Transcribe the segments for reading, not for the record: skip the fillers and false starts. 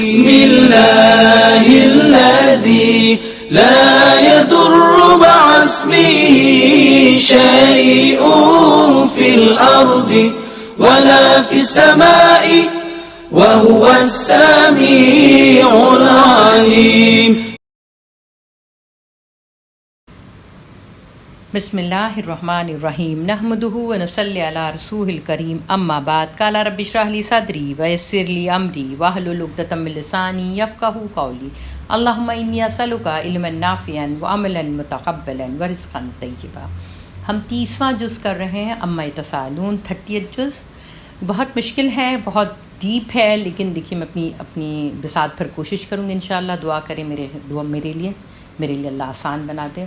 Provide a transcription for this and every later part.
بسم الله الذي لا يضر مع اسمه شيء في الأرض ولا في السماء وهو السميع العليم. بسم اللہ الرحمن الرحیم نحمده ونصلی علی رسول الکریم اما بعد قال رب اشرح لی صدری ویسر لی امری واحلل عقدۃ من لسانی یفقهوا قولی اللهم انی اسألک علما نافعا وعملا متقبلا ورزقا طیبا. ہم 30واں جز کر رہے ہیں اما یتساءلون، 30th جز. بہت مشکل ہے، بہت ڈیپ ہے، لیکن دیکھیے میں اپنی بساط پر کوشش کروں گی انشاءاللہ. دعا کریں میرے لیے اللہ آسان بنا دے.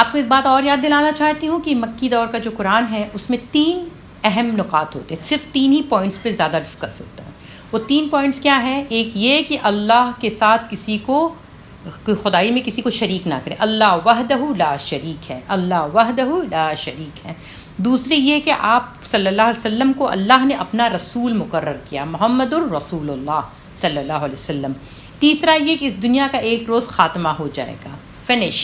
آپ کو ایک بات اور یاد دلانا چاہتی ہوں کہ مکی دور کا جو قرآن ہے اس میں 3 اہم نکات ہوتے ہیں، صرف 3 ہی پوائنٹس پہ زیادہ ڈسکس ہوتا ہے. وہ 3 پوائنٹس کیا ہیں؟ ایک یہ کہ اللہ کے ساتھ کسی کو خدائی میں کسی کو شریک نہ کرے، اللہ وحدہ لا شریک ہے، اللہ وحدہ لا شریک ہے. دوسری یہ کہ آپ صلی اللہ علیہ وسلم کو اللہ نے اپنا رسول مقرر کیا، محمد الرسول اللہ صلی اللہ علیہ وسلم. تیسرا یہ کہ اس دنیا کا ایک روز خاتمہ ہو جائے گا، فنش.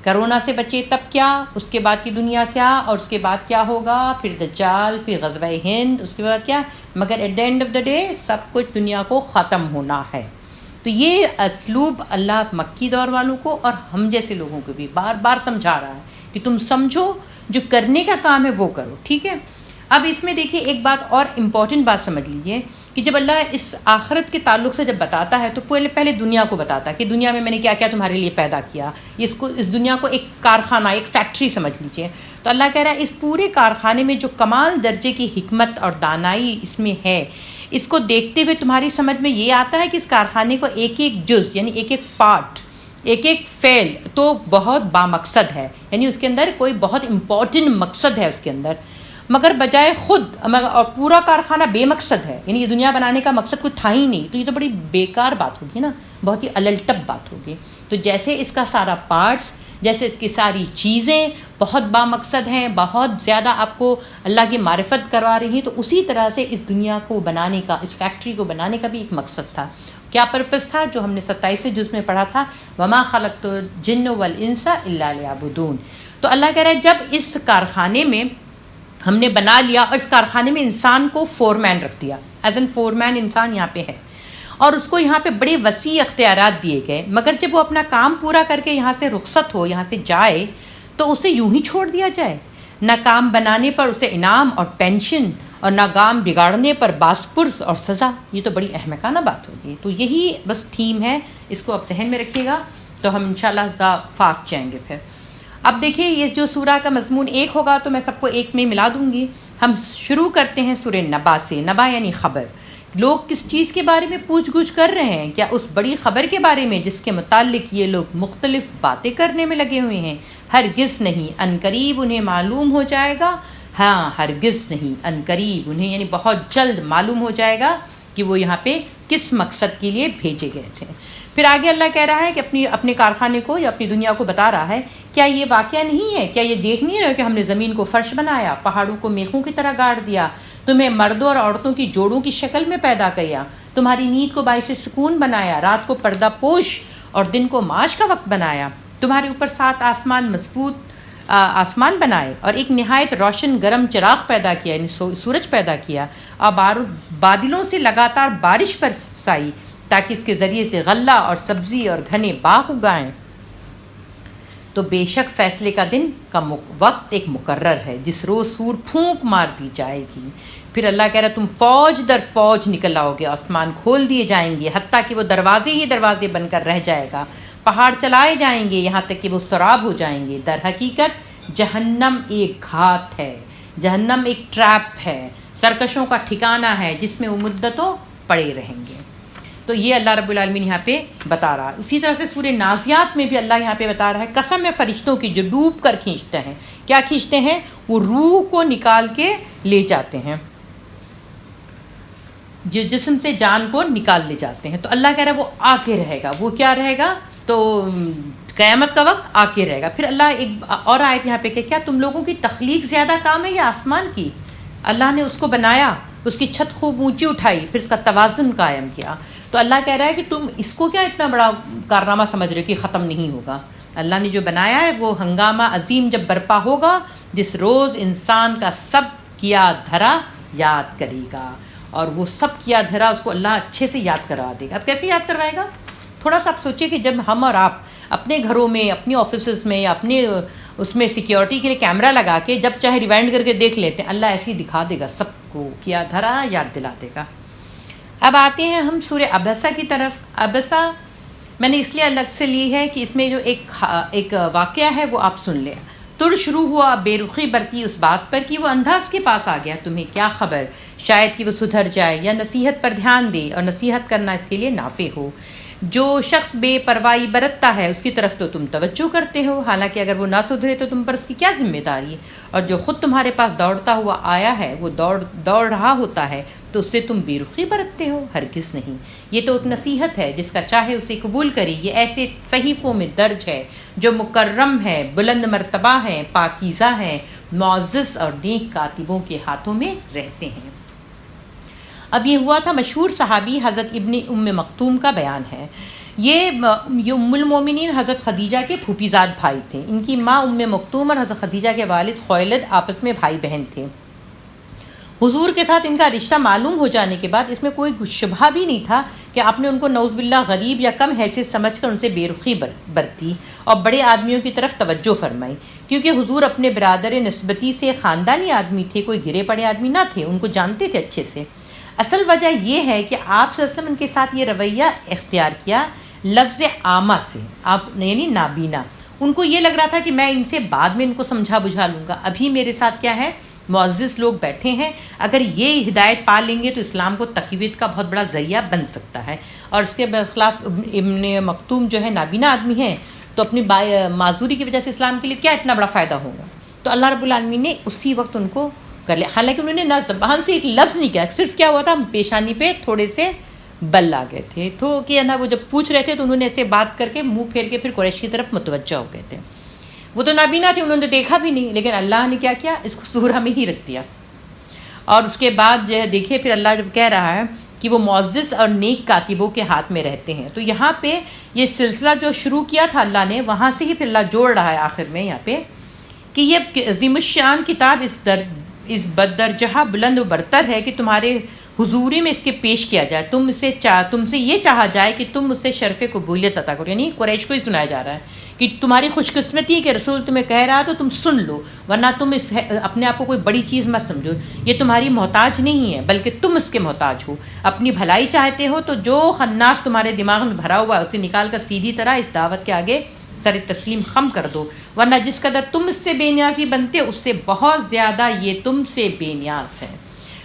کرونا سے بچے تب کیا، اس کے بعد کی دنیا کیا، اور اس کے بعد کیا ہوگا، پھر دجال، پھر غزوہ ہند، اس کے بعد کیا، مگر at the end of the day سب کچھ دنیا کو ختم ہونا ہے. تو یہ اسلوب اللہ مکی دور والوں کو اور ہم جیسے لوگوں کو بھی بار بار سمجھا رہا ہے کہ تم سمجھو، جو کرنے کا کام ہے وہ کرو. ٹھیک ہے. اب اس میں دیکھیے ایک بات اور امپورٹنٹ بات سمجھ لیجیے کہ جب اللہ اس آخرت کے تعلق سے جب بتاتا ہے تو پہلے دنیا کو بتاتا ہے کہ دنیا میں نے کیا کیا تمہارے لیے پیدا کیا. اس دنیا کو ایک کارخانہ، ایک فیکٹری سمجھ لیجیے. تو اللہ کہہ رہا ہے اس پورے کارخانے میں جو کمال درجے کی حکمت اور دانائی اس میں ہے، اس کو دیکھتے ہوئے تمہاری سمجھ میں یہ آتا ہے کہ اس کارخانے کو ایک ایک جز، یعنی ایک ایک پارٹ، ایک ایک فعل تو بہت بامقصد ہے، یعنی اس کے اندر کوئی بہت امپورٹنٹ مقصد ہے اس کے اندر، مگر بجائے خود اور پورا کارخانہ بے مقصد ہے، یعنی یہ دنیا بنانے کا مقصد کوئی تھا ہی نہیں. تو یہ تو بڑی بیکار بات ہوگی نا، بہت ہی الٹپ بات ہوگی. تو جیسے اس کا سارا پارٹس، جیسے اس کی ساری چیزیں بہت بامقصد ہیں، بہت زیادہ آپ کو اللہ کی معرفت کروا رہی ہیں، تو اسی طرح سے اس دنیا کو بنانے کا، اس فیکٹری کو بنانے کا بھی ایک مقصد تھا. کیا پرپس تھا؟ جو ہم نے 27ویں جز میں پڑھا تھا، وما خلقت الجن والانس الا لیعبدون. تو اللہ کہہ رہا ہے جب اس کارخانے میں ہم نے بنا لیا اور اس کارخانے میں انسان کو فورمین رکھ دیا، ایز این فورمین انسان یہاں پہ ہے، اور اس کو یہاں پہ بڑے وسیع اختیارات دیے گئے، مگر جب وہ اپنا کام پورا کر کے یہاں سے رخصت ہو، یہاں سے جائے، تو اسے یوں ہی چھوڑ دیا جائے؟ نہ کام بنانے پر اسے انعام اور پینشن، اور نہ کام بگاڑنے پر باسپرس اور سزا. یہ تو بڑی احمقانہ بات ہوگی. تو یہی بس تھیم ہے، اس کو آپ ذہن میں رکھیے گا تو ہم انشاءاللہ فاسٹ جائیں گے. پھر اب دیکھیے یہ جو سورہ کا مضمون ایک ہوگا تو میں سب کو ایک میں ملا دوں گی. ہم شروع کرتے ہیں سورہ نبا سے. نبا یعنی خبر. لوگ کس چیز کے بارے میں پوچھ گچھ کر رہے ہیں؟ کیا اس بڑی خبر کے بارے میں جس کے متعلق یہ لوگ مختلف باتیں کرنے میں لگے ہوئے ہیں؟ ہرگز نہیں، عنقریب انہیں معلوم ہو جائے گا. ہاں ہرگز نہیں، عنقریب انہیں یعنی بہت جلد معلوم ہو جائے گا کہ وہ یہاں پہ کس مقصد کے لیے بھیجے گئے تھے. پھر آگے اللہ کہہ رہا ہے کہ اپنے کارخانے کو یا اپنی دنیا کو بتا رہا ہے، کیا یہ واقعہ نہیں ہے، کیا یہ دیکھ نہیں رہے کہ ہم نے زمین کو فرش بنایا، پہاڑوں کو میخوں کی طرح گاڑ دیا، تمہیں مردوں اور عورتوں کی جوڑوں کی شکل میں پیدا کیا، تمہاری نیند کو باعث سکون بنایا، رات کو پردہ پوش اور دن کو معاش کا وقت بنایا، تمہارے اوپر 7 آسمان مضبوط آسمان بنائے اور ایک نہایت روشن گرم چراغ پیدا کیا، یعنی سورج پیدا کیا، اور بادلوں سے لگاتار بارش برسائی تاکہ اس کے ذریعے سے غلہ اور سبزی اور گھنے باغ اگائیں. تو بے شک فیصلے کا دن کا وقت ایک مقرر ہے جس روز سور پھونک مار دی جائے گی. پھر اللہ کہہ رہا تم فوج در فوج نکل آؤ گے، آسمان کھول دیے جائیں گے حتیٰ کہ وہ دروازے ہی دروازے بن کر رہ جائے گا، پہاڑ چلائے جائیں گے یہاں تک کہ وہ سراب ہو جائیں گے. در حقیقت جہنم ایک گھات ہے، جہنم ایک ٹریپ ہے، سرکشوں کا ٹھکانہ ہے جس میں وہ مدتوں پڑے رہیں گے. تو یہ اللہ رب العالمین یہاں پہ بتا رہا ہے. اسی طرح سے سورہ نازیات میں بھی اللہ یہاں پہ بتا رہا ہے قسم ہے فرشتوں کی جو ڈوب کر کھینچتے ہیں. کیا کھینچتے ہیں؟ وہ روح کو نکال کے لے جاتے ہیں، جو جسم سے جان کو نکال لے جاتے ہیں. تو اللہ کہہ رہا ہے وہ آ کے رہے گا. وہ کیا رہے گا؟ تو قیامت کا وقت آ کے رہے گا. پھر اللہ ایک اور آیت یہاں پہ کہ کیا تم لوگوں کی تخلیق زیادہ کام ہے یا آسمان کی؟ اللہ نے اس کو بنایا، اس کی چھت خوب اونچی اٹھائی، پھر اس کا توازن قائم کیا. تو اللہ کہہ رہا ہے کہ تم اس کو کیا اتنا بڑا کارنامہ سمجھ رہے ہو کہ ختم نہیں ہوگا. اللہ نے جو بنایا ہے وہ ہنگامہ عظیم جب برپا ہوگا جس روز انسان کا سب کیا دھرا یاد کرے گا، اور وہ سب کیا دھرا اس کو اللہ اچھے سے یاد کروا دے گا. اب کیسے یاد کروائے گا؟ تھوڑا سا آپ سوچیں کہ جب ہم اور آپ اپنے گھروں میں، اپنی آفیسز میں یا اپنے اس میں سیکیورٹی کے لیے کیمرہ لگا کے جب چاہے ریوائنڈ کر کے دیکھ لیتے ہیں، اللہ ایسے ہی دکھا دے گا، سب کو کیا دھرا یاد دلا دے گا. اب آتے ہیں ہم سورہ عبسہ کی طرف. عبسہ میں نے اس لیے الگ سے لی ہے کہ اس میں جو ایک واقعہ ہے وہ آپ سن لیں. تر شروع ہوا بے رخی برتی اس بات پر کہ وہ اندھا اس کے پاس آ گیا، تمہیں کیا خبر، شاید کہ وہ سدھر جائے یا نصیحت پر دھیان دے، اور نصیحت کرنا اس کے لیے نافع ہو. جو شخص بے پرواہی برتتا ہے اس کی طرف تو تم توجہ کرتے ہو، حالانکہ اگر وہ نہ سدھرے تو تم پر اس کی کیا ذمہ داری ہے. اور جو خود تمہارے پاس دوڑتا ہوا آیا ہے وہ دوڑ رہا ہوتا ہے تو اس سے تم بے رخی برتتے ہو، ہرگز نہیں. یہ تو ایک نصیحت ہے، جس کا چاہے اسے قبول کرے. یہ ایسے صحیفوں میں درج ہے جو مکرم ہے، بلند مرتبہ ہیں، پاکیزہ ہیں، معزز اور نیک کاتبوں کے ہاتھوں میں رہتے ہیں. اب یہ ہوا تھا مشہور صحابی حضرت ابن ام مکتوم کا بیان ہے. یہ ام المومنین حضرت خدیجہ کے پھوپھی زاد بھائی تھے. ان کی ماں ام مکتوم اور حضرت خدیجہ کے والد خویلد آپس میں بھائی بہن تھے. حضور کے ساتھ ان کا رشتہ معلوم ہو جانے کے بعد اس میں کوئی شبہ بھی نہیں تھا کہ آپ نے ان کو نعوذ باللہ غریب یا کم حیثیت سمجھ کر ان سے بے رخی برتی اور بڑے آدمیوں کی طرف توجہ فرمائی، کیونکہ حضور اپنے برادر نسبتی سے خاندانی آدمی تھے، کوئی گرے پڑے آدمی نہ تھے، ان کو جانتے تھے اچھے سے. اصل وجہ یہ ہے کہ آپ صلی اللہ علیہ وسلم ان کے ساتھ یہ رویہ اختیار کیا لفظ عامہ سے، آپ یعنی نابینا. ان کو یہ لگ رہا تھا کہ میں ان سے بعد میں ان کو سمجھا بجھا لوں گا، ابھی میرے ساتھ کیا ہے، معزز لوگ بیٹھے ہیں، اگر یہ ہدایت پا لیں گے تو اسلام کو تقویت کا بہت بڑا ذریعہ بن سکتا ہے. اور اس کے برخلاف ابن مکتوم جو ہے نابینا آدمی ہیں، تو اپنی معذوری کی وجہ سے اسلام کے لیے کیا اتنا بڑا فائدہ ہوگا. تو اللہ رب العالمین نے اسی وقت ان کو کر لیا. حالانکہ انہوں نے نہ زبان سے ایک لفظ نہیں کیا، صرف کیا ہوا تھا پیشانی پہ تھوڑے سے بل آ گئے تھے، تو کہ نا وہ جب پوچھ رہے تھے تو انہوں نے ایسے بات کر کے منہ پھیر کے پھر قریش کی طرف متوجہ ہو گئے تھے. وہ تو نابینا تھے، انہوں نے دیکھا بھی نہیں، لیکن اللہ نے کیا اس کو سورہ میں ہی رکھ دیا. اور اس کے بعد جو ہے دیکھیے پھر اللہ جب کہہ رہا ہے کہ وہ معزز اور نیک کاتبوں کے ہاتھ میں رہتے ہیں، تو یہاں پہ یہ سلسلہ جو شروع کیا تھا اللہ نے، وہاں سے ہی پھر اللہ جوڑ رہا ہے آخر میں یہاں پہ کہ یہ عظیم الشان کتاب اس بدرجہ بلند و برتر ہے کہ تمہارے حضوری میں اس کے پیش کیا جائے، تم سے یہ چاہا جائے کہ تم اس سے شرف قبولیت عطا کرو. یعنی قریش کو ہی سنایا جا رہا ہے کہ تمہاری خوش قسمتی کہ رسول تمہیں کہہ رہا تو تم سن لو، ورنہ تم اپنے آپ کو کوئی بڑی چیز مت سمجھو. یہ تمہاری محتاج نہیں ہے بلکہ تم اس کے محتاج ہو. اپنی بھلائی چاہتے ہو تو جو خناس تمہارے دماغ میں بھرا ہوا ہے اسے نکال کر سیدھی طرح اس دعوت کے آگے سر تسلیم خم کر دو، ورنہ جس قدر تم اس سے بے نیازی بنتے اس سے بہت زیادہ یہ تم سے بے نیاز ہے.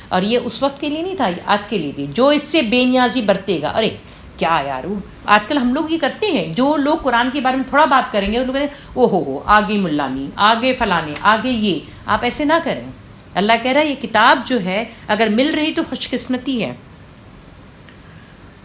اور یہ اس وقت کے لیے نہیں تھا، آج کے لیے بھی. جو اس سے بے نیازی برتے گا، ارے کیا یار آج کل ہم لوگ یہ کرتے ہیں، جو لوگ قرآن کے بارے میں تھوڑا بات کریں گے وہ لوگ کہیں او ہو آگے ملانی، آگے فلانے، آگے یہ. آپ ایسے نہ کریں. اللہ کہہ رہا ہے یہ کتاب جو ہے اگر مل رہی تو خوش قسمتی ہے.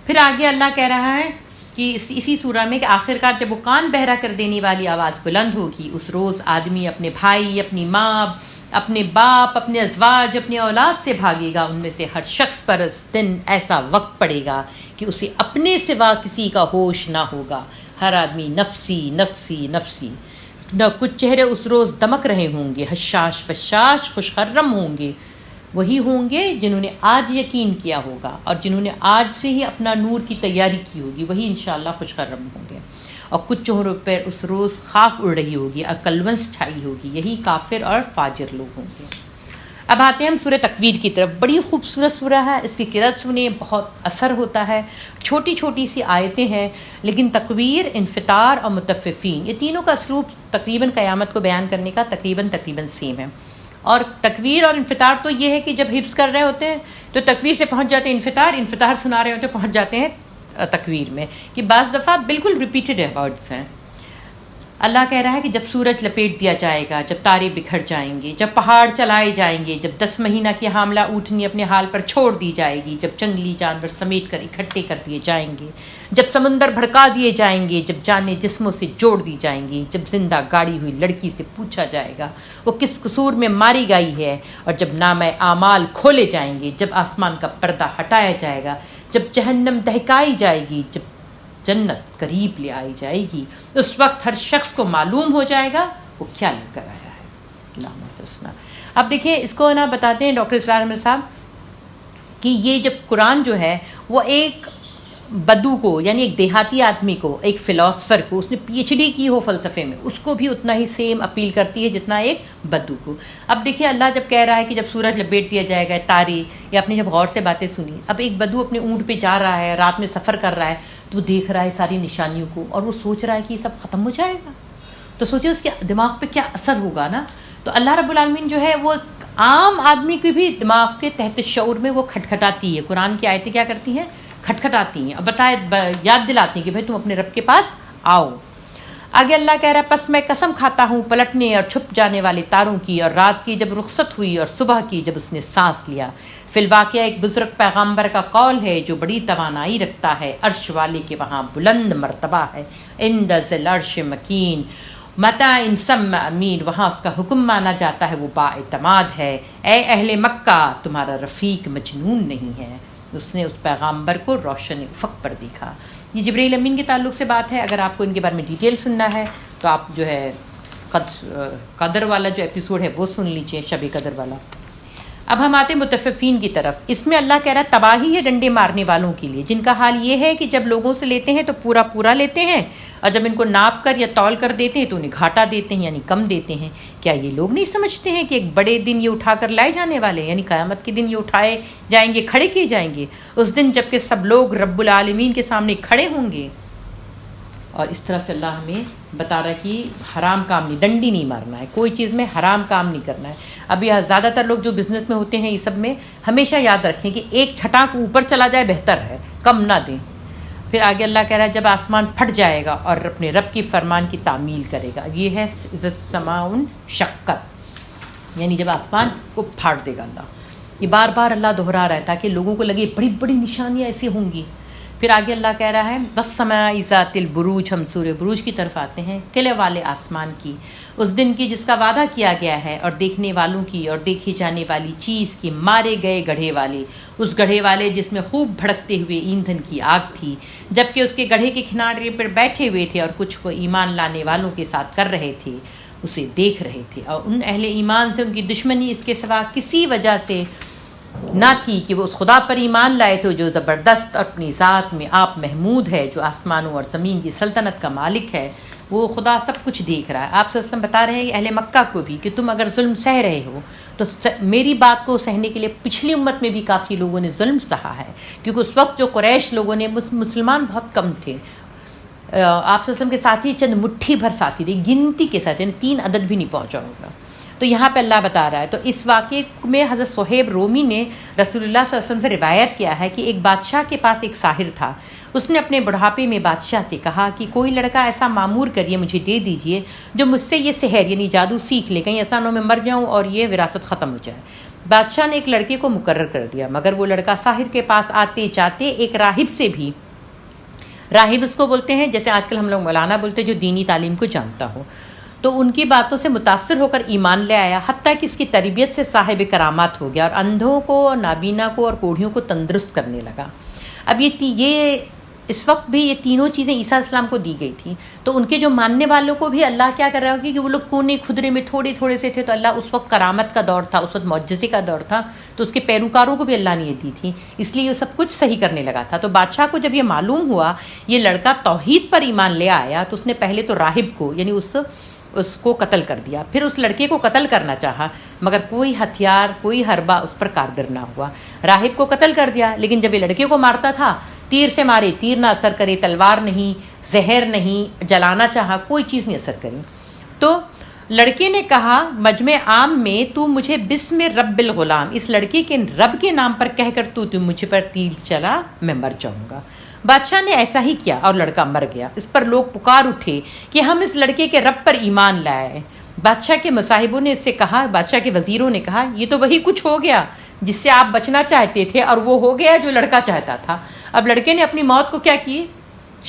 پھر آگے اللہ کہہ رہا ہے کہ اسی سورہ میں کہ آخرکار جب وہ کان بہرا کر دینے والی آواز بلند ہوگی، اس روز آدمی اپنے بھائی، اپنی ماں، اپنے باپ، اپنے ازواج، اپنی اولاد سے بھاگے گا. ان میں سے ہر شخص پر اس دن ایسا وقت پڑے گا کہ اسے اپنے سوا کسی کا ہوش نہ ہوگا. ہر آدمی نفسی نفسی نفسی. نہ کچھ چہرے اس روز دمک رہے ہوں گے، حشاش بشاش خوش خرم ہوں گے. وہی ہوں گے جنہوں نے آج یقین کیا ہوگا اور جنہوں نے آج سے ہی اپنا نور کی تیاری کی ہوگی، وہی انشاءاللہ خوش خرم ہوں گے. اور کچھ چہروں پر اس روز خاک اڑ رہی ہوگی اور کلونس چھائی ہوگی، یہی کافر اور فاجر لوگ ہوں گے. اب آتے ہیں ہم سورہ تکویر کی طرف. بڑی خوبصورت سورہ ہے، اس کی قرأت سنیں بہت اثر ہوتا ہے. چھوٹی چھوٹی سی آیتیں ہیں، لیکن تکویر، انفطار اور مطففین یہ تینوں کا اسلوب تقریباً قیامت کو بیان کرنے کا تقریباً سیم ہے. اور تکویر اور انفطار تو یہ ہے کہ جب حفظ کر رہے ہوتے ہیں تو تکویر سے پہنچ جاتے ہیں انفطار سنا رہے ہوتے ہیں پہنچ جاتے ہیں تکویر میں، کہ بعض دفعہ بالکل ریپیٹڈ ورڈز ہیں. اللہ کہہ رہا ہے کہ جب سورج لپیٹ دیا جائے گا، جب تارے بکھر جائیں گے، جب پہاڑ چلائے جائیں گے، جب 10 مہینہ کی حاملہ اونٹنی اپنے حال پر چھوڑ دی جائے گی، جب جنگلی جانور سمیٹ کر اکٹھے کر دیے جائیں گے، جب سمندر بھڑکا دیے جائیں گے، جب جانیں جسموں سے جوڑ دی جائیں گی، جب زندہ گاڑی ہوئی لڑکی سے پوچھا جائے گا وہ کس قصور میں ماری گئی ہے، اور جب نامہ اعمال کھولے جائیں گے، جب آسمان کا پردہ ہٹایا جائے گا، جب جہنم دہکائی جائے گی، جب جنت قریب لے آئی جائے گی، اس وقت ہر شخص کو معلوم ہو جائے گا وہ کیا لے کر آیا ہے۔ اللہم حفظنا۔ اب دیکھیں اس کو نا بتاتے ہیں ڈاکٹر اسرار احمد صاحب کہ یہ جب قرآن جو ہے وہ ایک بدو کو، یعنی ایک دیہاتی آدمی کو، ایک فلاسفر کو، اس نے پی ایچ ڈی کی ہو فلسفے میں، اس کو بھی اتنا ہی سیم اپیل کرتی ہے جتنا ایک بدو کو۔ اب دیکھیے اللہ جب کہہ رہا ہے کہ جب سورج لپیٹ دیا جائے گا، تارے، یا اپنی جب غور سے باتیں سنی، اب ایک بدو اپنے اونٹ پہ جا رہا ہے، رات میں سفر کر رہا ہے، تو وہ دیکھ رہا ہے ساری نشانیوں کو، اور وہ سوچ رہا ہے کہ یہ سب ختم ہو جائے گا، تو سوچے اس کے دماغ پہ کیا اثر ہوگا نا۔ تو اللہ رب العالمین جو ہے وہ عام آدمی کے بھی دماغ کے تحت شعور میں وہ کھٹکھٹاتی ہے، قرآن کی آیتیں کیا کرتی ہیں، کھٹکھٹاتی ہیں، اور یاد دلاتی ہیں کہ بھائی تم اپنے رب کے پاس آؤ۔ آگے اللہ کہہ رہا ہے پس میں قسم کھاتا ہوں پلٹنے اور چھپ جانے والے تاروں کی، اور رات کی جب رخصت ہوئی، اور صبح کی جب اس نے سانس لیا۔ فی الواقعہ ایک بزرگ پیغامبر کا قول ہے جو بڑی توانائی رکھتا ہے، عرش والے کے وہاں بلند مرتبہ ہے، عند ذی العرش مکین، متا ان سم امین، وہاں اس کا حکم مانا جاتا ہے، وہ با اعتماد ہے۔ اے اہل مکہ تمہارا رفیق مجنون نہیں ہے۔ اس نے اس پیغامبر کو روشن افق پر دیکھا۔ یہ جبرائیل امین کے تعلق سے بات ہے، اگر آپ کو ان کے بارے میں ڈیٹیل سننا ہے تو آپ جو ہے قدر والا جو ایپیسوڈ ہے وہ سن لیجئے، شب قدر والا۔ اب ہم آتے متففین کی طرف۔ اس میں اللہ کہہ رہا ہے تباہی ہے ڈنڈے مارنے والوں کے لیے، جن کا حال یہ ہے کہ جب لوگوں سے لیتے ہیں تو پورا پورا لیتے ہیں، اور جب ان کو ناپ کر یا تول کر دیتے ہیں تو انہیں گھاٹا دیتے ہیں، یعنی کم دیتے ہیں۔ کیا یہ لوگ نہیں سمجھتے ہیں کہ ایک بڑے دن یہ اٹھا کر لائے جانے والے ہیں، یعنی قیامت کے دن یہ اٹھائے جائیں گے، کھڑے کیے جائیں گے اس دن جب کہ سب لوگ رب العالمین کے سامنے کھڑے ہوں گے۔ اور اس طرح سے اللہ ہمیں بتا رہا ہے کہ حرام کام نہیں، ڈنڈی نہیں مارنا ہے، کوئی چیز میں حرام کام نہیں کرنا ہے۔ اب یہ زیادہ تر لوگ جو بزنس میں ہوتے ہیں یہ سب میں ہمیشہ یاد رکھیں کہ ایک چھٹانک اوپر چلا جائے بہتر ہے، کم نہ دیں۔ پھر آگے اللہ کہہ رہا ہے جب آسمان پھٹ جائے گا اور اپنے رب کی فرمان کی تعمیل کرے گا، یہ ہے السماء شقت، یعنی جب آسمان کو پھاڑ دے گا اللہ۔ یہ بار بار اللہ دہرا رہا ہے تاکہ لوگوں کو لگے بڑی بڑی نشانیاں ایسی ہوں گی۔ پھر آگے اللہ کہہ رہا ہے والسماء ذات البروج، ہم سورہ بروج کی طرف آتے ہیں، قلعے والے آسمان کی، اس دن کی جس کا وعدہ کیا گیا ہے، اور دیکھنے والوں کی اور دیکھی جانے والی چیز کی، مارے گئے گڑھے والے، اس گڑھے والے جس میں خوب بھڑکتے ہوئے ایندھن کی آگ تھی، جبکہ اس کے گڑھے کے کنارے پر بیٹھے ہوئے تھے اور کچھ کو ایمان لانے والوں کے ساتھ کر رہے تھے، اسے دیکھ رہے تھے، اور ان اہل ایمان سے ان کی دشمنی اس کے سوا کسی وجہ سے نہ تھی کہ وہ اس خدا پر ایمان لائے تھے جو زبردست اور اپنی ذات میں آپ محمود ہے، جو آسمانوں اور زمین کی سلطنت کا مالک ہے، وہ خدا سب کچھ دیکھ رہا ہے۔ آپ صلی اللہ علیہ وسلم بتا رہے ہیں اہل مکہ کو بھی کہ تم اگر ظلم سہ رہے ہو تو میری بات کو سہنے کے لیے پچھلی امت میں بھی کافی لوگوں نے ظلم سہا ہے، کیونکہ اس وقت جو قریش لوگوں نے، مسلمان بہت کم تھے، آپ صلی اللہ علیہ وسلم کے ساتھی چند مٹھی بھر ساتھی تھے، گنتی کے ساتھ، یعنی 3 عدد بھی نہیں پہنچا ہوگا۔ تو یہاں پہ اللہ بتا رہا ہے، تو اس واقعے میں حضرت صہیب رومی نے رسول اللہ صلی اللہ علیہ وسلم سے روایت کیا ہے کہ ایک بادشاہ کے پاس ایک ساحر تھا، اس نے اپنے بڑھاپے میں بادشاہ سے کہا کہ کوئی لڑکا ایسا معمور کریے، مجھے دے دیجئے جو مجھ سے یہ سحر یعنی جادو سیکھ لے، کہیں ایسا نہ میں مر جاؤں اور یہ وراثت ختم ہو جائے۔ بادشاہ نے ایک لڑکے کو مقرر کر دیا، مگر وہ لڑکا ساحر کے پاس آتے جاتے ایک راہب سے بھی، راہب اس کو بولتے ہیں جیسے آج کل ہم لوگ مولانا بولتے جو دینی تعلیم کو جانتا ہو، تو ان کی باتوں سے متاثر ہو کر ایمان لے آیا، حتیٰ کہ اس کی تربیت سے صاحب کرامات ہو گیا، اور اندھوں کو، نابینا کو اور کوڑھیوں کو تندرست کرنے لگا۔ اب یہ اس وقت بھی یہ تینوں چیزیں عیسیٰ علیہ السلام کو دی گئی تھیں، تو ان کے جو ماننے والوں کو بھی اللہ کیا کر رہا ہوگا کہ وہ لوگ کونے خدرے میں تھوڑے تھوڑے سے تھے، تو اللہ اس وقت کرامت کا دور تھا، اس وقت معجزے کا دور تھا، تو اس کے پیروکاروں کو بھی اللہ نے یہ دی تھی، اس لیے یہ سب کچھ صحیح کرنے لگا تھا۔ تو بادشاہ کو جب یہ معلوم ہوا یہ لڑکا توحید پر ایمان لے آیا، تو اس نے پہلے تو راہب کو یعنی اس کو قتل کر دیا، پھر اس لڑکے کو قتل کرنا چاہا، مگر کوئی ہتھیار، کوئی حربہ اس پر کارگر نہ ہوا۔ راہب کو قتل کر دیا، لیکن جب یہ لڑکے کو مارتا تھا، تیر سے مارے، تیر نہ اثر کرے، تلوار نہیں، زہر نہیں، جلانا چاہا، کوئی چیز نہیں اثر کری۔ تو لڑکے نے کہا مجمع عام میں، تو مجھے بسم رب الغلام، اس لڑکے کے رب کے نام پر کہہ کر تو مجھ پر تیر چلا، میں مر جاؤں گا۔ بادشاہ نے ایسا ہی کیا اور لڑکا مر گیا۔ اس پر لوگ پکار اٹھے کہ ہم اس لڑکے کے رب پر ایمان لائے۔ بادشاہ کے مصاحبوں نے اس سے کہا، بادشاہ کے وزیروں نے کہا یہ تو وہی کچھ ہو گیا جس سے آپ بچنا چاہتے تھے، اور وہ ہو گیا جو لڑکا چاہتا تھا۔ اب لڑکے نے اپنی موت کو کیا کی،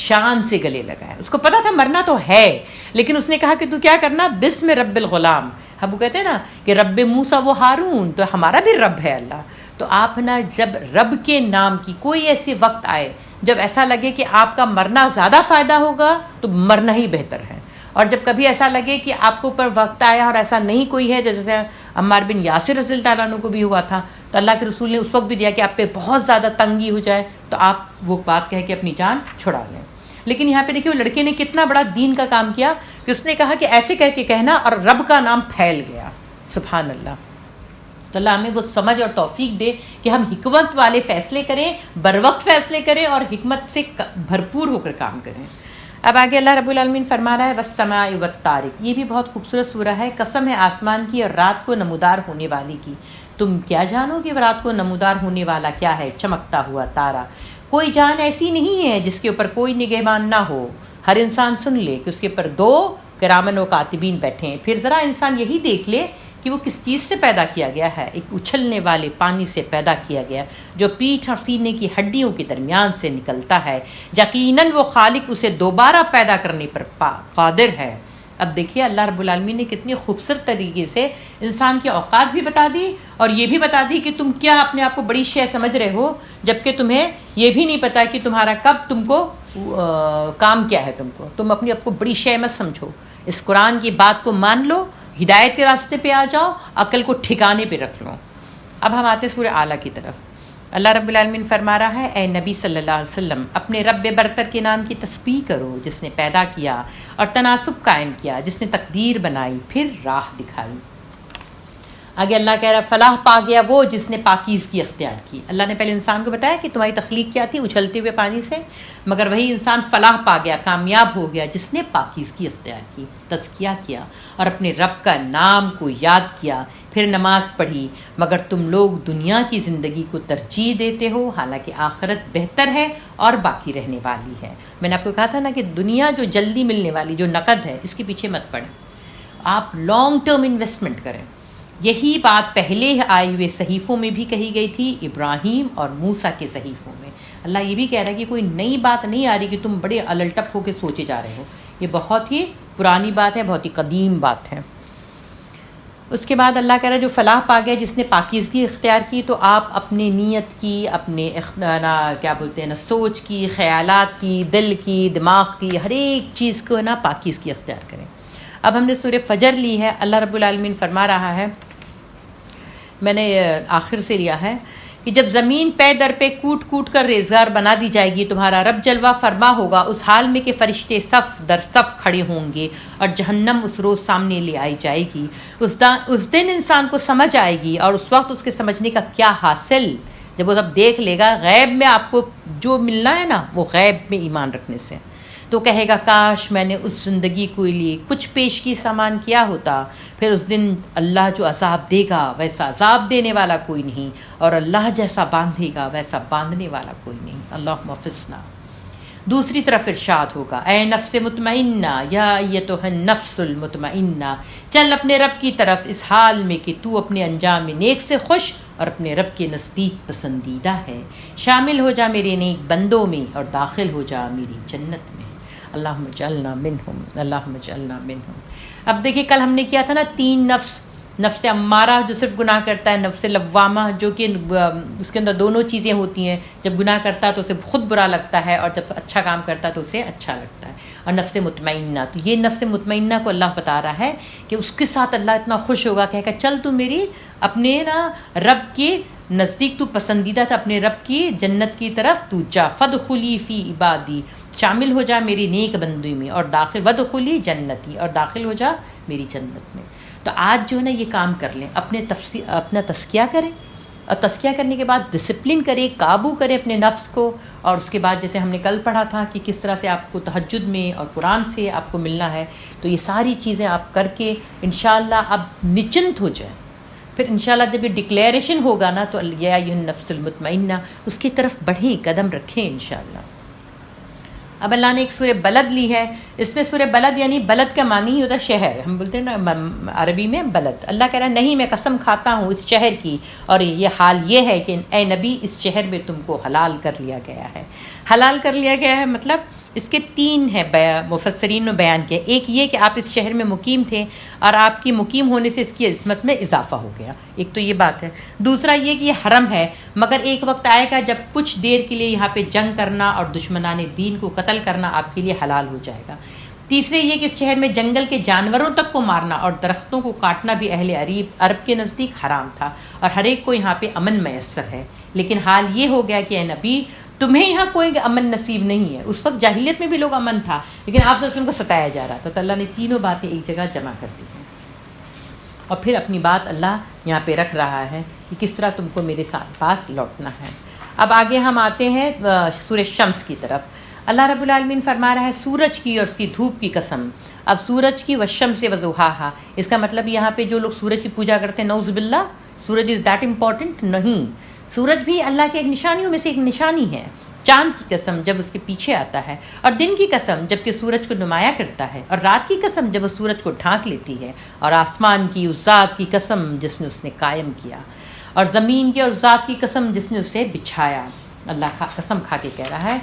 شان سے گلے لگایا۔ اس کو پتا تھا مرنا تو ہے، لیکن اس نے کہا کہ تو کیا کرنا، بسم رب الغلام۔ اب وہ کہتے ہیں نا کہ رب موسیٰ و ہارون، تو ہمارا بھی رب ہے اللہ، تو آپ نا جب رب کے نام کی کوئی ایسی وقت آئے جب ایسا لگے کہ آپ کا مرنا زیادہ فائدہ ہوگا تو مرنا ہی بہتر ہے، اور جب کبھی ایسا لگے کہ آپ کو اوپر وقت آیا اور ایسا نہیں کوئی ہے، جیسے عمار بن یاسر رضی اللہ تعالیٰ عنہ کو بھی ہوا تھا، تو اللہ کے رسول نے اس وقت بھی دیا کہ آپ پہ بہت زیادہ تنگی ہو جائے تو آپ وہ بات کہہ کے اپنی جان چھڑا لیں۔ لیکن یہاں پہ دیکھیے وہ لڑکے نے کتنا بڑا دین کا کام کیا کہ اس نے کہا کہ ایسے کہہ کے کہنا، اور رب کا نام پھیل گیا۔ سبحان اللہ۔ تو اللہ ہمیں وہ سمجھ اور توفیق دے کہ ہم حکمت والے فیصلے کریں، بر وقت فیصلے کریں، اور حکمت سے بھرپور ہو کر کام کریں۔ اب آگے اللہ رب العالمین فرما رہا ہے والسماء والطارق، یہ بھی بہت خوبصورت سورہ ہے۔ قسم ہے آسمان کی اور رات کو نمودار ہونے والی کی، تم کیا جانو کہ رات کو نمودار ہونے والا کیا ہے؟ چمکتا ہوا تارا۔ کوئی جان ایسی نہیں ہے جس کے اوپر کوئی نگہبان نہ ہو، ہر انسان سن لے کہ اس کے اوپر 2 کرامن و کاتبین بیٹھے ہیں۔ پھر ذرا انسان یہی دیکھ لے کہ وہ کس چیز سے پیدا کیا گیا ہے، ایک اچھلنے والے پانی سے پیدا کیا گیا جو پیٹھ اور سینے کی ہڈیوں کے درمیان سے نکلتا ہے، یقیناً وہ خالق اسے دوبارہ پیدا کرنے پر قادر ہے۔ اب دیکھیے اللہ رب العالمین نے کتنی خوبصورت طریقے سے انسان کی اوقات بھی بتا دی، اور یہ بھی بتا دی کہ تم کیا اپنے آپ کو بڑی شے سمجھ رہے ہو، جبکہ تمہیں یہ بھی نہیں پتا کہ تمہارا کب تم کو کام کیا ہے، تم اپنی آپ کو بڑی شے مت سمجھو۔ اس قرآن کی بات کو مان لو، ہدایت کے راستے پہ آ جاؤ، عقل کو ٹھکانے پہ رکھ لو۔ اب ہم آتے سورہ اعلیٰ کی طرف۔ اللہ رب العالمین فرما رہا ہے اے نبی صلی اللہ علیہ وسلم اپنے رب برتر کے نام کی تسبیح کرو جس نے پیدا کیا اور تناسب قائم کیا، جس نے تقدیر بنائی پھر راہ دکھائی۔ آگے اللہ کہہ رہا ہے فلاح پا گیا وہ جس نے پاکیزگی اختیار کی۔ اللہ نے پہلے انسان کو بتایا کہ تمہاری تخلیق کیا تھی، اچھلتے ہوئے پانی سے، مگر وہی انسان فلاح پا گیا، کامیاب ہو گیا جس نے پاکیزگی اختیار کی، تزکیہ کیا اور اپنے رب کا نام کو یاد کیا، پھر نماز پڑھی، مگر تم لوگ دنیا کی زندگی کو ترجیح دیتے ہو حالانکہ آخرت بہتر ہے اور باقی رہنے والی ہے۔ میں نے آپ کو کہا تھا نا کہ دنیا جو جلدی ملنے والی جو نقد ہے اس کے پیچھے مت پڑیں، آپ لانگ ٹرم انویسٹمنٹ کریں۔ یہی بات پہلے آئے ہوئے صحیفوں میں بھی کہی گئی تھی، ابراہیم اور موسیٰ کے صحیفوں میں۔ اللہ یہ بھی کہہ رہا ہے کہ کوئی نئی بات نہیں آ رہی کہ تم بڑے الٹپ ہو کے سوچے جا رہے ہو، یہ بہت ہی پرانی بات ہے، بہت ہی قدیم بات ہے۔ اس کے بعد اللہ کہہ رہا ہے جو فلاح پا گیا جس نے پاکیزگی اختیار کی، تو آپ اپنے نیت کی، اپنے کیا بولتے ہیں نا، سوچ کی، خیالات کی، دل کی، دماغ کی، ہر ایک چیز کو نا پاکیزگی اختیار کریں۔ اب ہم نے سورہ فجر لی ہے، اللہ رب العالمین فرما رہا ہے، میں نے آخر سے لیا ہے کہ جب زمین پے در پہ کوٹ کوٹ کر ریزگار بنا دی جائے گی، تمہارا رب جلوہ فرما ہوگا اس حال میں کہ فرشتے صف در صف کھڑے ہوں گے اور جہنم اس روز سامنے لے آئی جائے گی۔ اس دن انسان کو سمجھ آئے گی، اور اس وقت اس کے سمجھنے کا کیا حاصل، جب وہ سب دیکھ لے گا غیب میں آپ کو جو ملنا ہے نا، وہ غیب میں ایمان رکھنے سے، تو کہے گا کاش میں نے اس زندگی کو لیے کچھ پیش کی سامان کیا ہوتا۔ پھر اس دن اللہ جو عذاب دے گا ویسا عذاب دینے والا کوئی نہیں، اور اللہ جیسا باندھے گا ویسا باندھنے والا کوئی نہیں۔ اللہم احفظنا۔ دوسری طرف ارشاد ہوگا اے نفس مطمئنہ یا ایتھا النفس المطمئنہ، چل اپنے رب کی طرف اس حال میں کہ تو اپنے انجام نیک سے خوش اور اپنے رب کے نزدیک پسندیدہ ہے، شامل ہو جا میرے نیک بندوں میں اور داخل ہو جا میری جنت میں۔ اللہم اجعلنا منہم، اللہم اجعلنا منہم۔ اب دیکھیں کل ہم نے کیا تھا نا 3 نفس، نفس امارہ جو صرف گناہ کرتا ہے، نفس لوامہ جو کہ اس کے اندر دونوں چیزیں ہوتی ہیں، جب گناہ کرتا ہے تو اسے خود برا لگتا ہے اور جب اچھا کام کرتا ہے تو اسے اچھا لگتا ہے، اور نفس مطمئنہ۔ تو یہ نفس مطمئنہ کو اللہ بتا رہا ہے کہ اس کے ساتھ اللہ اتنا خوش ہوگا، کہے گا چل تو میری اپنے نا رب کے نزدیک، تو پسندیدہ تھا، اپنے رب کی جنت کی طرف تو جا، فادخلی فی عبادی، شامل ہو جا میری نیک بندی میں، اور داخل ودخلی جنتی، اور داخل ہو جا میری جنت میں۔ تو آج جو ہے نا یہ کام کر لیں، اپنا تزکیہ کریں، اور تزکیہ کرنے کے بعد ڈسپلن کریں، قابو کریں اپنے نفس کو، اور اس کے بعد جیسے ہم نے کل پڑھا تھا کہ کس طرح سے آپ کو تہجد میں اور قرآن سے آپ کو ملنا ہے، تو یہ ساری چیزیں آپ کر کے انشاءاللہ اب نچنت ہو جائیں۔ پھر انشاءاللہ جب یہ ڈکلیریشن ہوگا نا تو یا ایھا النفس المطمئنہ، اس کی طرف بڑھیں، قدم رکھیں انشاءاللہ۔ اب اللہ نے ایک سورہ بلد لی ہے، اس میں سورہ بلد یعنی بلد کا معنی ہی ہوتا ہے شہر، ہم بولتے ہیں نا عربی میں بلد۔ اللہ کہہ رہا ہے نہیں، میں قسم کھاتا ہوں اس شہر کی، اور یہ حال یہ ہے کہ اے نبی اس شہر میں تم کو حلال کر لیا گیا ہے۔ حلال کر لیا گیا ہے مطلب اس کے 3 ہیں مفسرین نے بیان کیا. ایک یہ کہ آپ اس شہر میں مقیم تھے اور آپ کی مقیم ہونے سے اس کی عظمت میں اضافہ ہو گیا، ایک تو یہ بات ہے. دوسرا یہ کہ یہ حرم ہے، مگر ایک وقت آئے گا جب کچھ دیر کے لیے یہاں پہ جنگ کرنا اور دشمنان دین کو قتل کرنا آپ کے لیے حلال ہو جائے گا. تیسرے یہ کہ اس شہر میں جنگل کے جانوروں تک کو مارنا اور درختوں کو کاٹنا بھی اہل عرب کے نزدیک حرام تھا، اور ہر ایک کو یہاں پہ امن میسر ہے. لیکن حال یہ ہو گیا کہ اے نبی تمہیں یہاں کوئی امن نصیب نہیں ہے. اس وقت جاہلیت میں بھی لوگ امن تھا، لیکن آپ صلی اللہ علیہ وسلم کو ستایا جا رہا تھا. تو اللہ نے تینوں باتیں ایک جگہ جمع کر دی ہیں، اور پھر اپنی بات اللہ یہاں پہ رکھ رہا ہے کہ کس طرح تم کو میرے پاس لوٹنا ہے. اب آگے ہم آتے ہیں سورہ شمس کی طرف. اللہ رب العالمین فرما رہا ہے سورج کی اور اس کی دھوپ کی قسم. اب سورج کی والشمس وضحاہا، اس کا مطلب یہاں پہ جو لوگ سورج کی پوجا کرتے ہیں، نعوذ باللہ سورج از دیٹ امپورٹنٹ؟ نہیں، سورج بھی اللہ کی ایک نشانیوں میں سے ایک نشانی ہے. چاند کی قسم جب اس کے پیچھے آتا ہے، اور دن کی قسم جب کہ سورج کو نمایاں کرتا ہے، اور رات کی قسم جب وہ سورج کو ڈھانک لیتی ہے، اور آسمان کی اس ذات کی قسم جس نے اس نے قائم کیا، اور زمین کی اور ذات کی قسم جس نے اسے بچھایا. اللہ کا قسم کھا کے کہہ رہا ہے.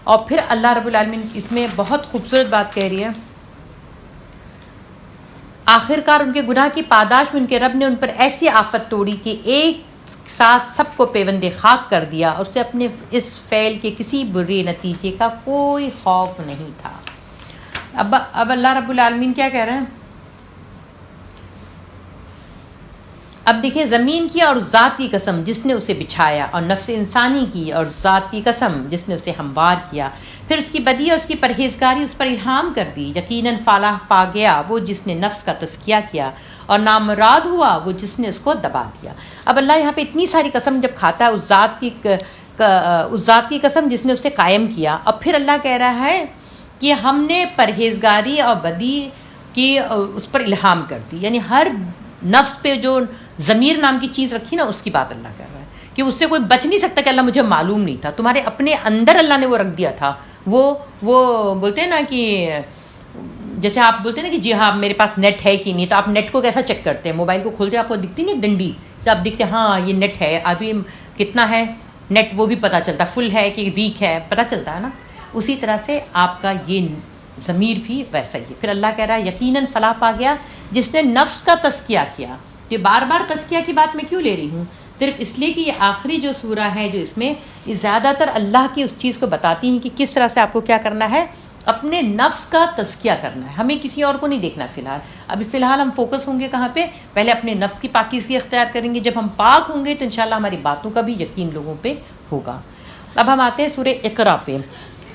اور پھر اللہ رب العالمین اس میں بہت خوبصورت بات کہہ رہی ہے، آخر کار ان کے گناہ کی پاداش میں ان کے رب نے ان پر ایسی آفت توڑی کہ ایک ساتھ سب کو پیوند خاک کر دیا، اور اسے اپنے اس فعل کے کسی برے نتیجے کا کوئی خوف نہیں تھا. اب اللہ رب العالمین کیا کہہ رہے ہیں؟ اب دیکھیں، زمین کی اور ذات کی قسم جس نے اسے بچھایا، اور نفس انسانی کی اور ذات کی قسم جس نے اسے ہموار کیا. پھر اس کی بدی اور اس کی پرہیزگاری اس پر الہام کر دی. یقیناً فلاح پا گیا وہ جس نے نفس کا تزکیہ کیا، اور نامراد ہوا وہ جس نے اس کو دبا دیا. اب اللہ یہاں پہ اتنی ساری قسم جب کھاتا ہے اس ذات کی قسم جس نے اسے قائم کیا. اب پھر اللہ کہہ رہا ہے کہ ہم نے پرہیزگاری اور بدی کی اس پر الہام کر دی، یعنی ہر نفس پہ جو ضمیر نام کی چیز رکھی نا، اس کی بات اللہ کر رہا ہے کہ اس سے کوئی بچ نہیں سکتا کہ اللہ مجھے معلوم نہیں تھا. تمہارے اپنے اندر اللہ نے وہ رکھ دیا تھا. وہ بولتے ہیں نا کہ جیسے آپ بولتے ہیں نا کہ جی ہاں میرے پاس نیٹ ہے کہ نہیں، تو آپ نیٹ کو کیسا چیک کرتے ہیں؟ موبائل کو کھولتے آپ کو دکھتی نہیں ڈنڈی، تو آپ دیکھتے ہیں ہاں یہ نیٹ ہے، ابھی کتنا ہے نیٹ وہ بھی پتہ چلتا، فل ہے کہ ویک ہے پتہ چلتا ہے نا. اسی طرح سے آپ کا یہ ضمیر بھی ویسا ہی ہے. پھر اللہ کہہ رہا ہے یقیناً فلاح پا گیا جس نے نفس کا تزکیہ کیا. کہ بار بار تزکیہ کی بات میں کیوں لے رہی ہوں؟ صرف اس لیے کہ یہ آخری جو سورہ ہے جو اس میں زیادہ تر اللہ کی اس چیز کو بتاتی ہیں کہ کس طرح سے آپ کو کیا کرنا ہے، اپنے نفس کا تزکیہ کرنا ہے. ہمیں کسی اور کو نہیں دیکھنا فی الحال ہم فوکس ہوں گے کہاں پہ؟ پہلے اپنے نفس کی پاکیزگی اختیار کریں گے. جب ہم پاک ہوں گے تو انشاءاللہ ہماری باتوں کا بھی یقین لوگوں پہ ہوگا. اب ہم آتے ہیں سورہ اقرا پہ.